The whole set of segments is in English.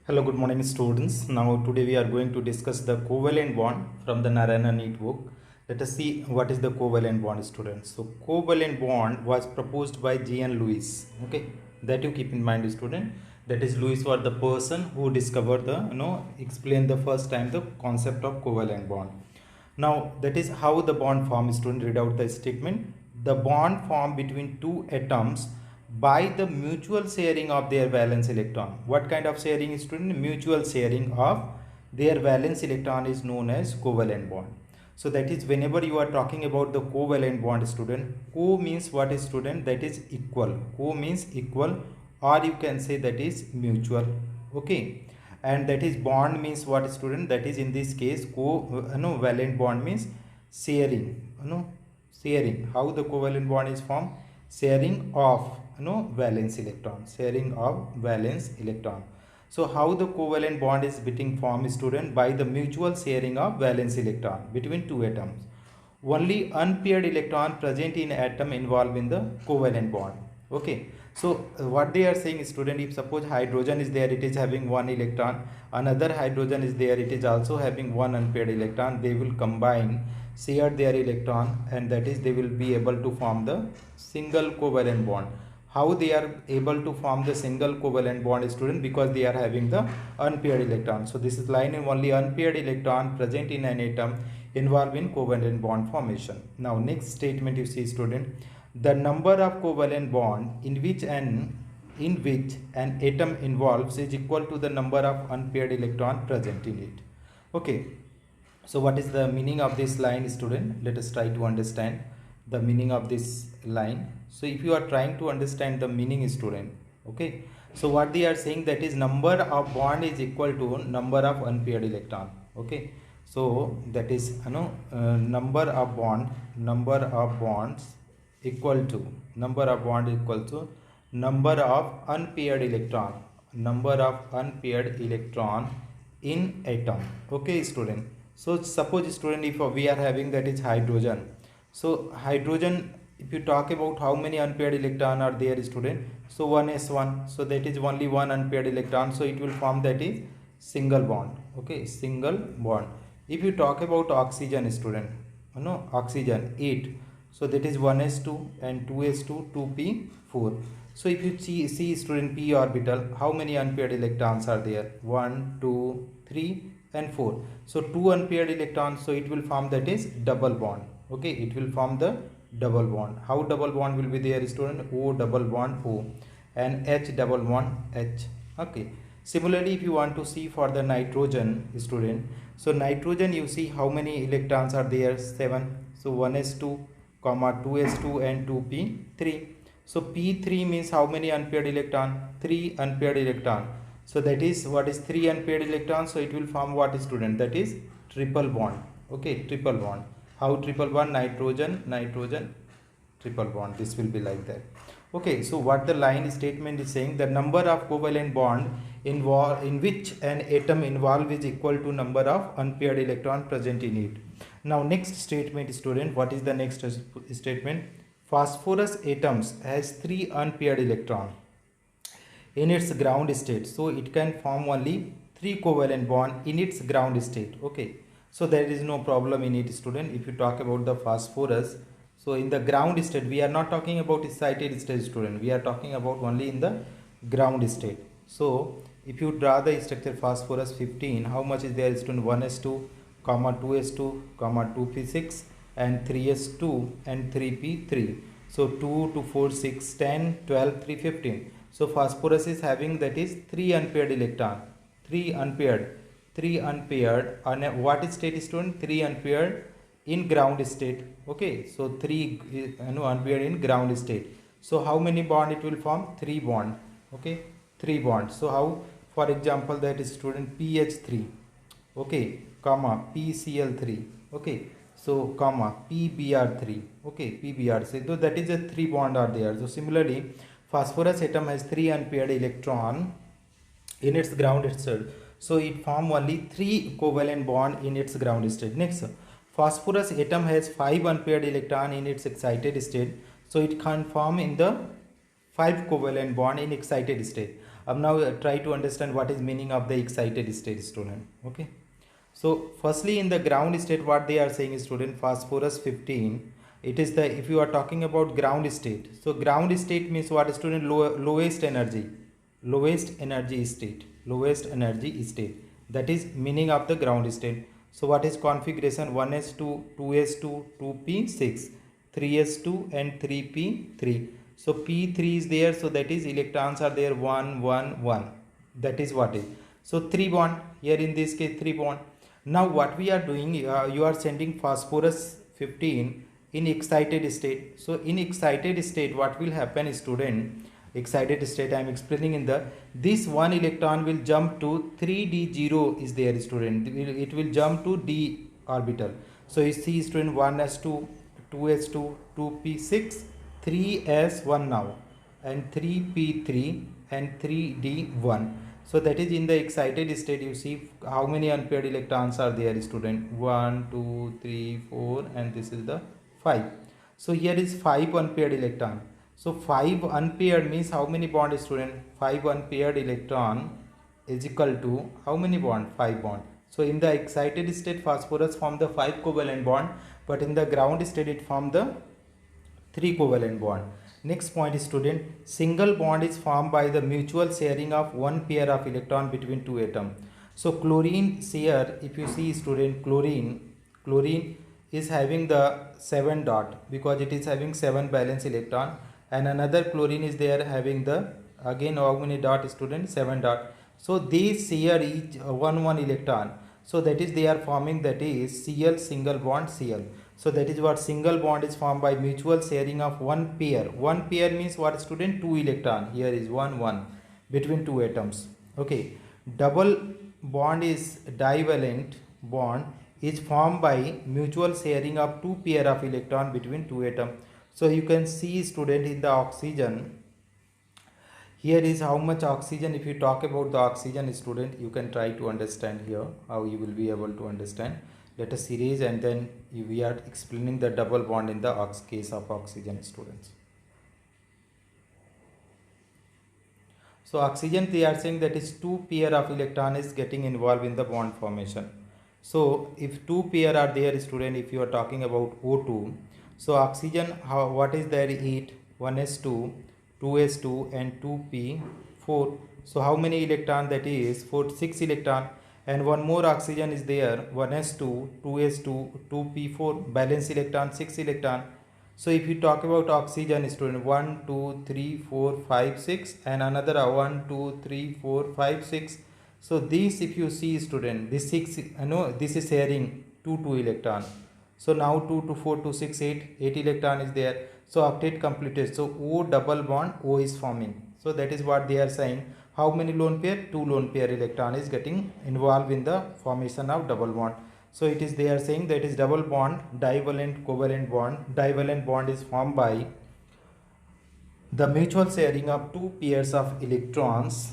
Hello, good morning, students. Now, today we are going to discuss the covalent bond from the Narayana neet book. Let us see what is the covalent bond, students. So, covalent bond was proposed by G.N. Lewis. Okay, that you keep in mind, student. That is, Lewis was the person who discovered explained the first time the concept of covalent bond. Now, that is how the bond forms. Student, read out the statement. The bond formed between two atoms by the mutual sharing of their valence electron. What kind of sharing, student? Mutual sharing of their valence electron is known as covalent bond. So that is whenever you are talking about the covalent bond, student, co means what is, student? That is equal. Co means equal, or you can say that is mutual. Okay, and that is bond means what, student? That is in this case valent bond means sharing. Sharing. How the covalent bond is formed? Sharing of valence electron. Sharing of valence electron. So how the covalent bond is being formed, student? By the mutual sharing of valence electron between two atoms. Only unpaired electron present in atom involved in the covalent bond. Okay, so what they are saying, student, if suppose hydrogen is there, it is having one electron, another hydrogen is there, it is also having one unpaired electron, they will combine, share their electron, and that is they will be able to form the single covalent bond. How they are able to form the single covalent bond, student? Because they are having the unpaired electron. So this is line in only unpaired electron present in an atom involved in covalent bond formation. Now next statement you see, student, the number of covalent bond in which an atom involves is equal to the number of unpaired electron present in it. Okay, so what is the meaning of this line, student? Let us try to understand the meaning of this line. So if you are trying to understand the meaning, student, okay, so what they are saying, that is number of bond is equal to number of unpaired electron. Okay, so that is number of bonds equal to number of unpaired electron in atom. Okay, student. So suppose, student, if we are having that is hydrogen. So hydrogen, if you talk about how many unpaired electron are there, student, so 1s1, so that is only one unpaired electron, so it will form that is single bond. Okay, single bond. If you talk about oxygen, student, oxygen 8, so that is 1s2 and 2s2, 2p4. So if you see, student, p orbital, how many unpaired electrons are there? 1, 2, 3 and 4. So 2 unpaired electrons, so it will form that is double bond. Okay, it will form the double bond. How double bond will be there, student? O double bond O and H double bond H. Okay, similarly if you want to see for the nitrogen, student, so nitrogen, you see how many electrons are there? 7. So 1s2 comma 2s2 and 2p3. So p3 means how many unpaired electron? 3 unpaired electron. So that is what is 3 unpaired electrons, so it will form what, student? That is triple bond. Okay, triple bond. How triple bond? Nitrogen triple bond. This will be like that. Okay, so what the line statement is saying, the number of covalent bond in which an atom involved is equal to number of unpaired electron present in it. Now next statement, student, what is the next statement? Phosphorus atoms has 3 unpaired electron in its ground state, so it can form only 3 covalent bond in its ground state. Okay, so there is no problem in it, student. If you talk about the phosphorus, so in the ground state, we are not talking about excited state, student, we are talking about only in the ground state. So if you draw the structure phosphorus 15, how much is there, student? 1s2 comma 2s2 comma 2p6 and 3s2 and 3p3. So 2 to 4 6 10 12 3 15. So phosphorus is having that is 3 unpaired electron, 3 unpaired on what state, student? 3 unpaired in ground state. Okay, so 3 unpaired in ground state. So how many bond it will form? 3 bond. Okay, 3 bonds. So how, for example, that is, student, pH3, okay, comma PCl3, okay, so comma PBr3, okay, PBr3. So that is a 3 bond are there. So similarly, phosphorus atom has 3 unpaired electron in its ground state, so it form only 3 covalent bond in its ground state. Next, phosphorus atom has 5 unpaired electron in its excited state, so it can form in the 5 covalent bond in excited state. Now try to understand what is meaning of the excited state, student. Okay. So firstly, in the ground state, what they are saying is, student, phosphorus 15. It is the, if you are talking about ground state. So ground state means what, student? Lowest energy, lowest energy state. That is meaning of the ground state. So what is configuration? 1s2, 2s2, 2p6, 3s2 and 3p3. So p3 is there, so that is electrons are there 1 1 1. That is what is. So 3 bond here, in this case 3 bond. Now what we are doing, you are sending phosphorus 15 in excited state. So in excited state, what will happen, student? Excited state, I am explaining in the, this one electron will jump to 3d0 is there, student. It will jump to d orbital. So you see, student, 1s2, 2s2, 2p6, 3s1 now, and 3p3 and 3d1. So that is in the excited state. You see how many unpaired electrons are there, student? 1 2 3 4, and this is the 5. So here is 5 unpaired electron. So 5 unpaired means how many bond, student? 5 unpaired electron is equal to how many bond? 5 bond. So in the excited state, phosphorus form the 5 covalent bond, but in the ground state it form the 3 covalent bond. Next point is, student, single bond is formed by the mutual sharing of one pair of electron between two atoms. So chlorine share, if you see, student, chlorine is having the 7 dot because it is having 7 valence electron, and another chlorine is there having the, again, how many dot, student? 7 dot. So they share each 1 electron. So that is they are forming, that is Cl, single bond Cl. So that is what single bond is formed by mutual sharing of one pair. One pair means what, student? 2 electron. Here is 1 1 between two atoms. Okay. Double bond is divalent bond is formed by mutual sharing of 2 pair of electron between two atoms. So you can see, student, in the oxygen, here is how much oxygen. If you talk about the oxygen, student, you can try to understand here how you will be able to understand. Let us erase, and then we are explaining the double bond in the case of oxygen, students. So oxygen, they are saying that is 2 pair of electron is getting involved in the bond formation. So if 2 pair are there, student, if you are talking about O2, so oxygen, what is their heat? 1s2, 2s2 and 2p4. So how many electron? That is 6 electron. And one more oxygen is there, 1s2, 2s2, 2p4, valence electron 6 electron. So if you talk about oxygen, student, 1 2 3 4 5 6, and another 1 2 3 4 5 6. So this, if you see, student, this 6, this is sharing 2 electron. So now 2 to 4 to 6 8 electron is there. So octet completed. So O double bond O is forming. So that is what they are saying. How many lone pair? 2 lone pair electron is getting involved in the formation of double bond. So it is, they are saying that is double bond, divalent covalent bond. Divalent bond is formed by the mutual sharing of 2 pairs of electrons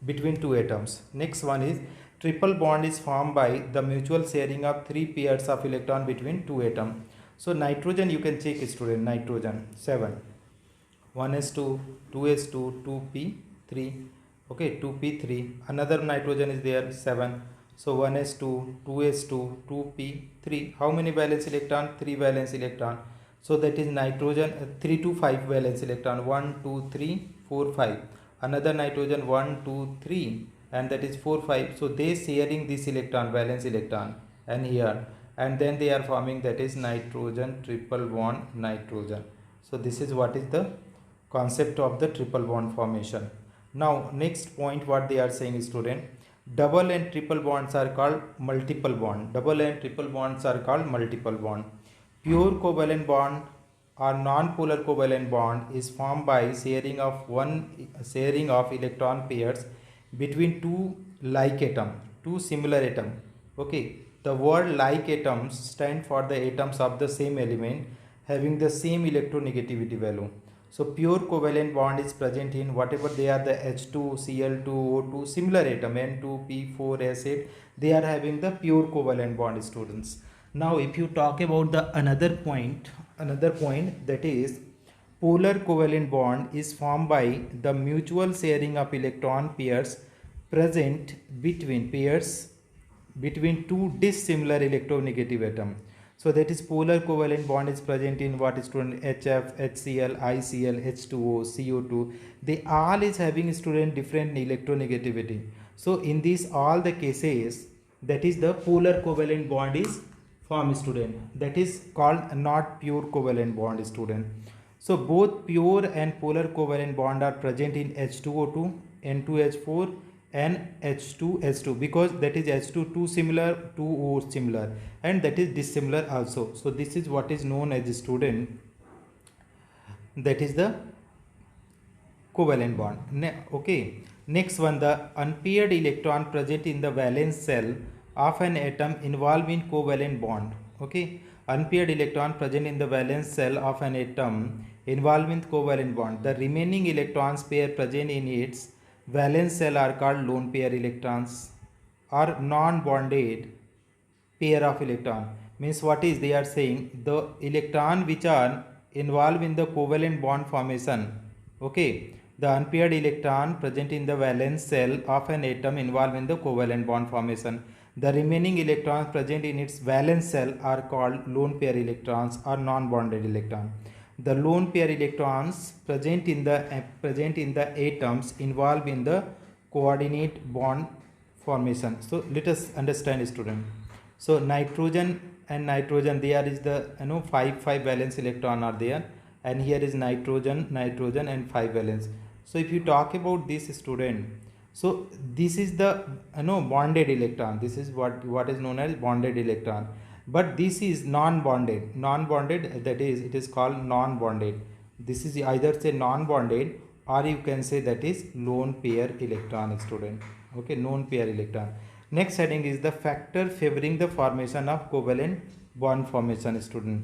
between two atoms. Next one is triple bond is formed by the mutual sharing of 3 pairs of electron between two atoms. So nitrogen, you can check, student, nitrogen 7, 1s2, 2s2, 2p3. Okay, 2p3. Another nitrogen is there 7. So 1s2, 2s2, 2p3. How many valence electron? 3 valence electron. So that is nitrogen 3 to 5 valence electron. 1 2 3 4 5. Another nitrogen 1 2 3, and that is 4 5. So they sharing this electron, valence electron, and here, and then they are forming, that is nitrogen triple bond nitrogen. So this is what is the concept of the triple bond formation. Now next point, what they are saying is, student, double and triple bonds are called multiple bond. Double and triple bonds are called multiple bond. Pure covalent bond or non-polar covalent bond is formed by sharing of electron pairs between two like atom, two similar atom. Okay, the word like atoms stand for the atoms of the same element having the same electronegativity value. So pure covalent bond is present in whatever they are, the H2, Cl2, O2, similar atom, N2, P4, S8, they are having the pure covalent bond, students. Now if you talk about the another point, that is polar covalent bond is formed by the mutual sharing of electron pairs present between two dissimilar electronegative atoms. So that is polar covalent bond is present in what is student HF, HCl, ICl, H2O, CO2. They all is having student different electronegativity. So in these all the cases, that is the polar covalent bond is formed student. That is called not pure covalent bond student. So both pure and polar covalent bond are present in H2O2, N2H4 and H2H2 because that is H2 similar, 2O similar and that is dissimilar also. So this is what is known as student, that is the covalent bond. Okay. Next one, the unpaired electron present in the valence shell of an atom involved in covalent bond. Okay. Unpaired electron present in the valence shell of an atom involved in covalent bond. The remaining electrons pair present in its valence shell are called lone pair electrons or non-bonded pair of electron. Means what is they are saying, the electron which are involved in the covalent bond formation. Okay, the unpaired electron present in the valence shell of an atom involved in the covalent bond formation. The remaining electrons present in its valence shell are called lone pair electrons or non-bonded electron. The lone pair electrons present in the atoms involved in the coordinate bond formation. So let us understand student. So nitrogen and nitrogen, there is the five valence electron are there, and here is nitrogen and 5 valence. So if you talk about this student, so this is the bonded electron. This is what is known as bonded electron. But this is non-bonded. Non-bonded, that is, it is called non-bonded. This is either say non-bonded or you can say that is lone pair electron student. Okay, lone pair electron. Next heading is the factor favoring the formation of covalent bond formation student.